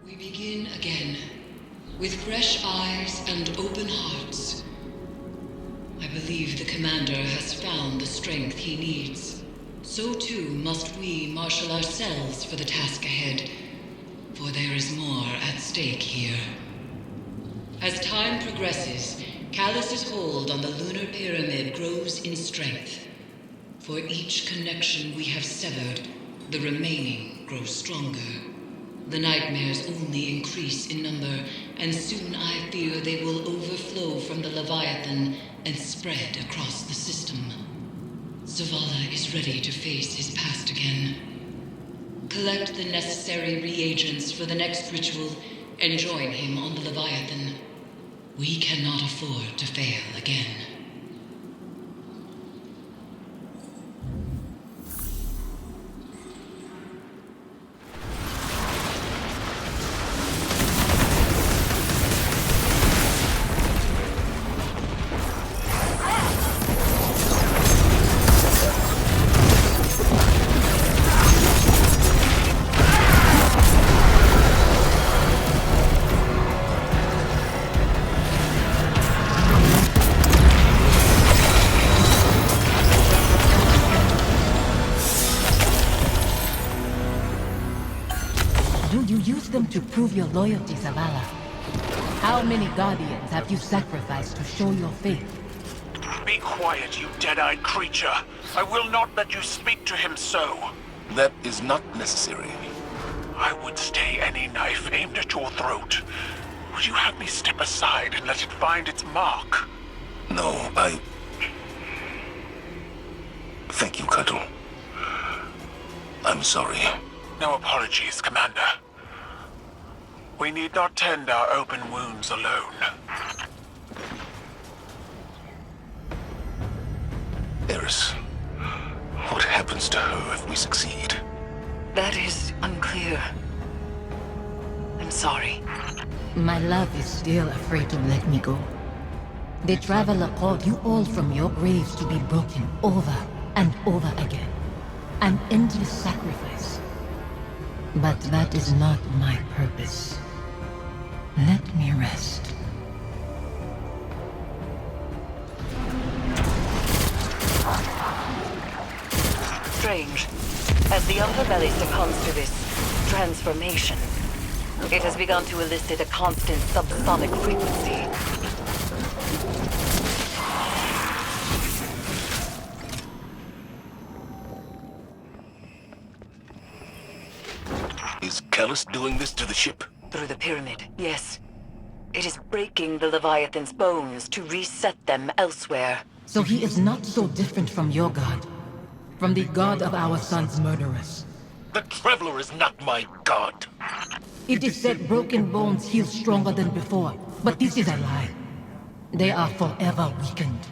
We begin again, with fresh eyes and open hearts. I believe the Commander has found the strength he needs. So too must we marshal ourselves for the task ahead, for there is more at stake here. As time progresses, Calus's hold on the lunar pyramid grows in strength. For each connection we have severed, the remaining grows stronger. The nightmares only increase in number, and soon I fear they will overflow from the Leviathan and spread across the system. Zavala is ready to face his past again. Collect the necessary reagents for the next ritual and join him on the Leviathan. We cannot afford to fail again. Do you use them to prove your loyalty, Zavala? How many Guardians have you sacrificed to show your faith? Be quiet, you dead-eyed creature. I will not let you speak to him so. That is not necessary. I would stay any knife aimed at your throat. Would you have me step aside and let it find its mark? No, Thank you, Cuttle. I'm sorry. No apologies, Commander. We need not tend our open wounds alone. Eris, what happens to her if we succeed? That is unclear. I'm sorry. My love is still afraid to let me go. The Traveler called you all from your graves to be broken over and over again. An endless sacrifice. But that is not my purpose. Let me rest. Strange. As the underbelly succumbs to this transformation, it has begun to elicit a constant subsonic frequency. Is Callus doing this to the ship? Through the pyramid, yes. It is breaking the Leviathan's bones to reset them elsewhere. So he is not so different from your god. From the god of our son's murderers. The Traveler is not my god. It is said broken bones heal stronger than before, but this is a lie. They are forever weakened.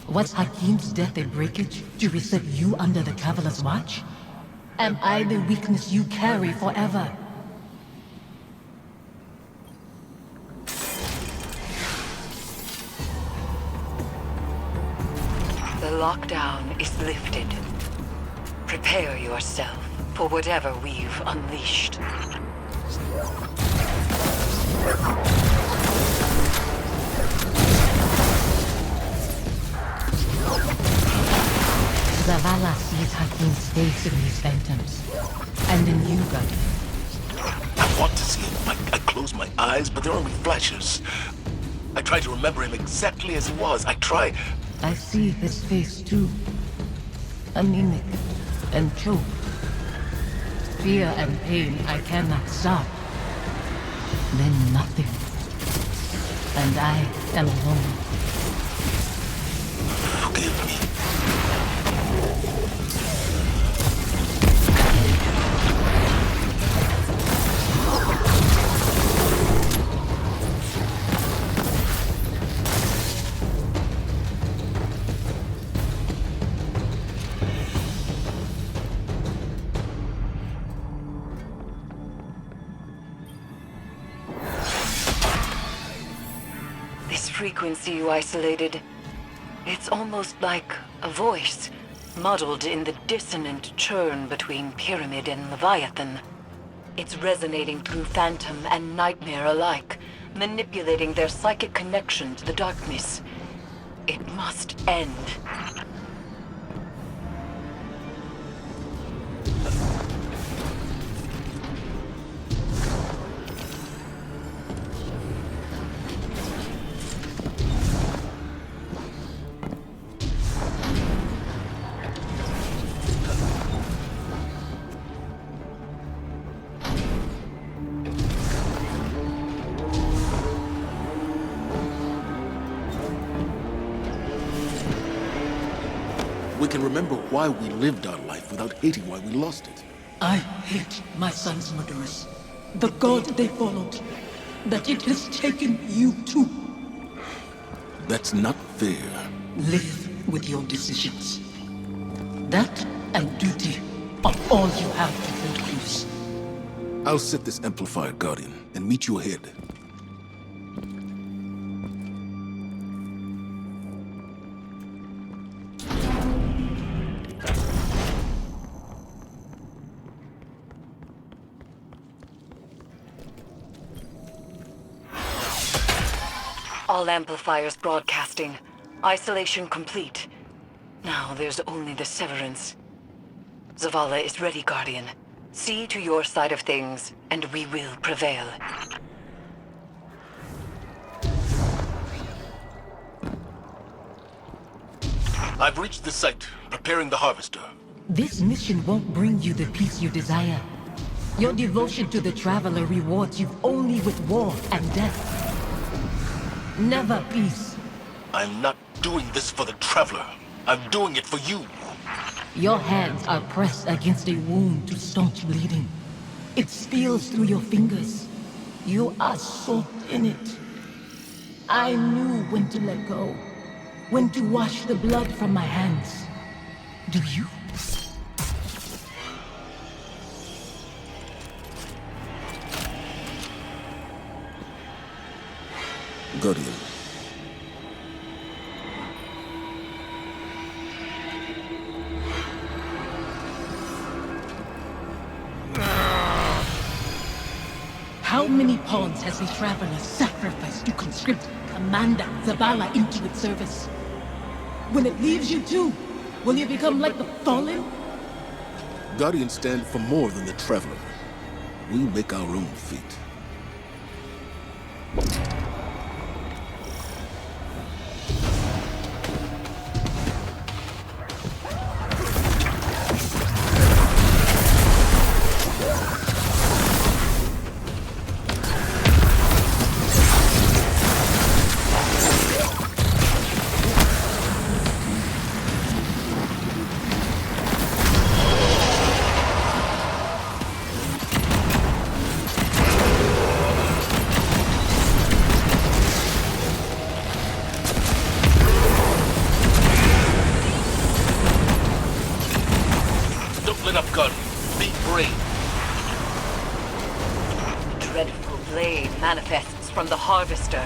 Was Hakim's death a breakage to reset you under the Traveler's watch? Am I the weakness you carry forever? The lockdown is lifted. Prepare yourself for whatever we've unleashed. Zavala sees Hakim's face in these phantoms, and in you, Guardian. I want to see him. I close my eyes, but they're only flashes. I try to remember him exactly as he was. I see his face too. Anemic and choked. Fear and pain I cannot stop. Then nothing. And I am alone. Forgive me. This frequency you isolated, it's almost like a voice, muddled in the dissonant churn between Pyramid and Leviathan. It's resonating through Phantom and Nightmare alike, manipulating their psychic connection to the darkness. It must end. We can remember why we lived our life without hating why we lost it. I hate my son's murderers. The god they followed. That it has taken you too. That's not fair. Live with your decisions. That and duty are all you have to hold close. I'll set this amplifier, Guardian, and meet you ahead. All amplifiers broadcasting. Isolation complete. Now there's only the Severance. Zavala is ready, Guardian. See to your side of things, and we will prevail. I've reached the site, preparing the harvester. This mission won't bring you the peace you desire. Your devotion to the Traveler rewards you only with war and death. Never peace. I'm not doing this for the Traveler. I'm doing it for you. Your hands are pressed against a wound to staunch bleeding. It spills through your fingers. You are soaked in it. I knew when to let go, when to wash the blood from my hands. Do you? Guardian. How many pawns has the Traveler sacrificed to conscript Commander Zavala into its service? When it leaves you too, will you become like the Fallen? Guardians stand for more than the Traveler. We make our own fate. Don't let up, Guardian. Be brave. Dreadful blade manifests from the Harvester.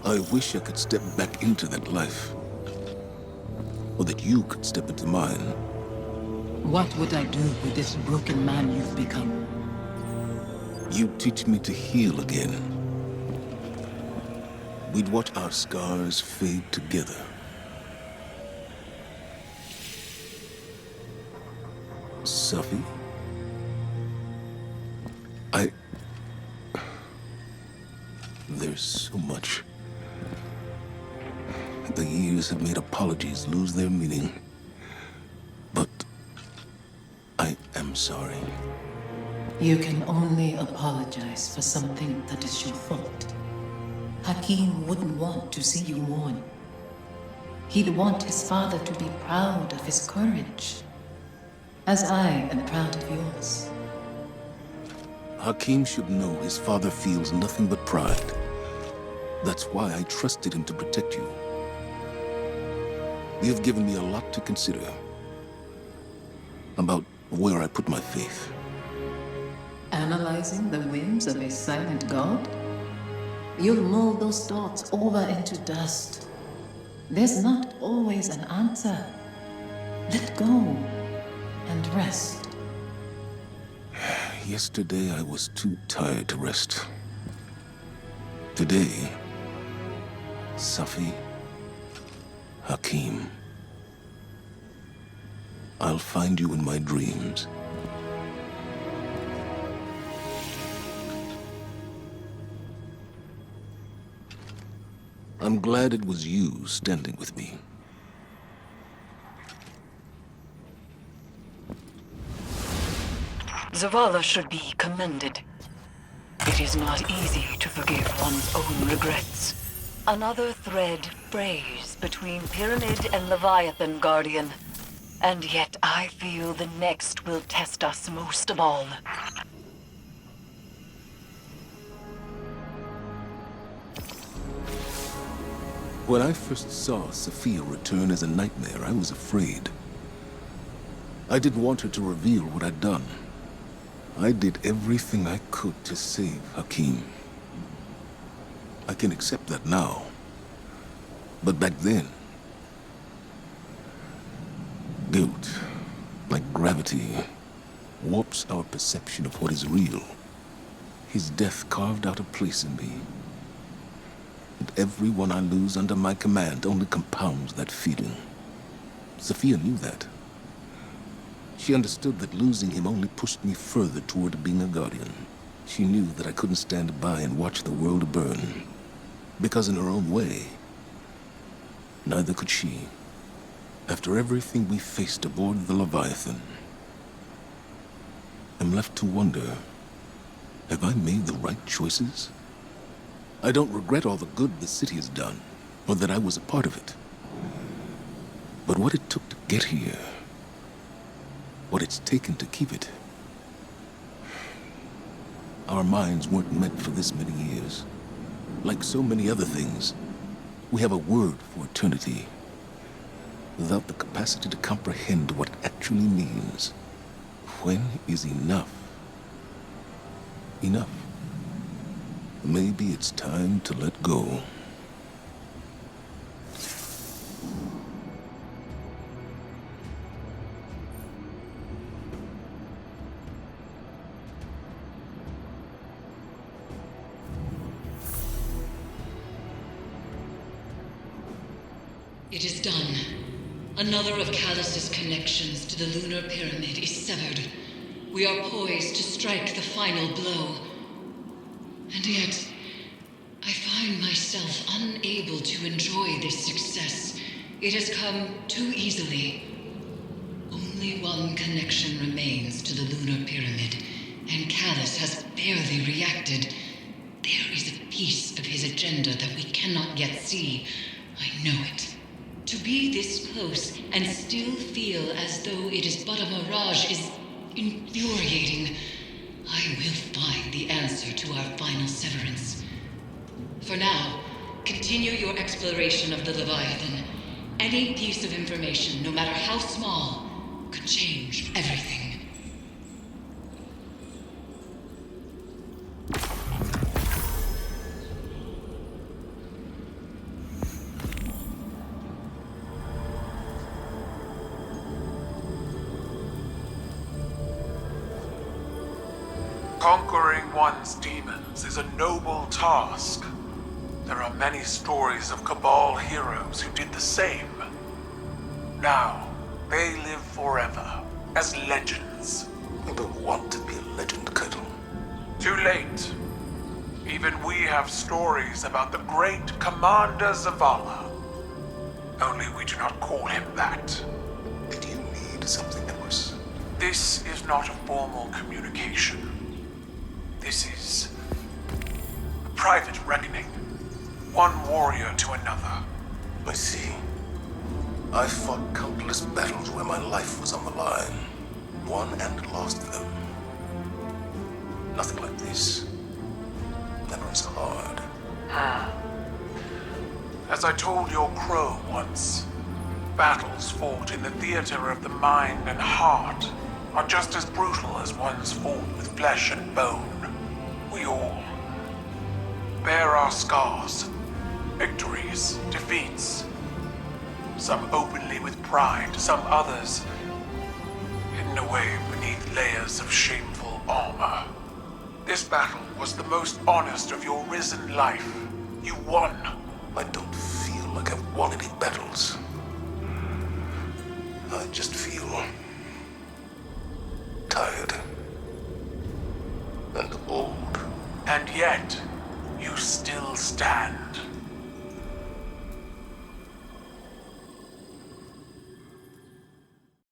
I wish I could step back into that life. Or that you could step into mine. What would I do with this broken man you've become? You teach me to heal again. We'd watch our scars fade together. Safi? There's so much. The years always have made apologies lose their meaning. But I am sorry. You can only apologize for something that is your fault. Hakim wouldn't want to see you mourn. He'd want his father to be proud of his courage, as I am proud of yours. Hakim should know his father feels nothing but pride. That's why I trusted him to protect you. You've given me a lot to consider about where I put my faith. Analyzing the whims of a silent god? You'll mold those thoughts over into dust. There's not always an answer. Let go and rest. Yesterday I was too tired to rest. Today, Safi, Hakim, I'll find you in my dreams. I'm glad it was you standing with me. Zavala should be commended. It is not easy to forgive one's own regrets. Another thread frays between Pyramid and Leviathan, Guardian. And yet I feel the next will test us most of all. When I first saw Sophia return as a nightmare, I was afraid. I didn't want her to reveal what I'd done. I did everything I could to save Hakim. I can accept that now. But back then, guilt, like gravity, warps our perception of what is real. His death carved out a place in me. And everyone I lose under my command only compounds that feeling. Sophia knew that. She understood that losing him only pushed me further toward being a guardian. She knew that I couldn't stand by and watch the world burn. Because in her own way, neither could she. After everything we faced aboard the Leviathan, I'm left to wonder, have I made the right choices? I don't regret all the good the city has done, or that I was a part of it. But what it took to get here, what it's taken to keep it. Our minds weren't meant for this many years. Like so many other things, we have a word for eternity, without the capacity to comprehend what it actually means. When is enough? Enough. Maybe it's time to let go. It is done. Another of Callus's connections to the Lunar Pyramid is severed. We are poised to strike the final blow. And yet, I find myself unable to enjoy this success. It has come too easily. Only one connection remains to the Lunar Pyramid, and Callus has barely reacted. There is a piece of his agenda that we cannot yet see. I know it. To be this close and still feel as though it is but a mirage is infuriating. I will find the answer to our final severance. For now, continue your exploration of the Leviathan. Any piece of information, no matter how small, could change everything. Conquering one's demons is a noble task. There are many stories of Cabal heroes who did the same. Now, they live forever as legends. I don't want to be a legend, Kettle. Too late. Even we have stories about the great Commander Zavala. Only we do not call him that. Did you need something else? This is not a formal communication. This is a private reckoning. One warrior to another. I see. I fought countless battles where my life was on the line. Won and lost them. Nothing like this. Never as hard. As I told your crow once, battles fought in the theater of the mind and heart are just as brutal as ones fought with flesh and bone. We all bear our scars, victories, defeats. Some openly with pride, some others hidden away beneath layers of shameful armor. This battle was the most honest of your risen life. You won. I don't feel like I've won any battles. I just feel tired and old. And yet, you still stand.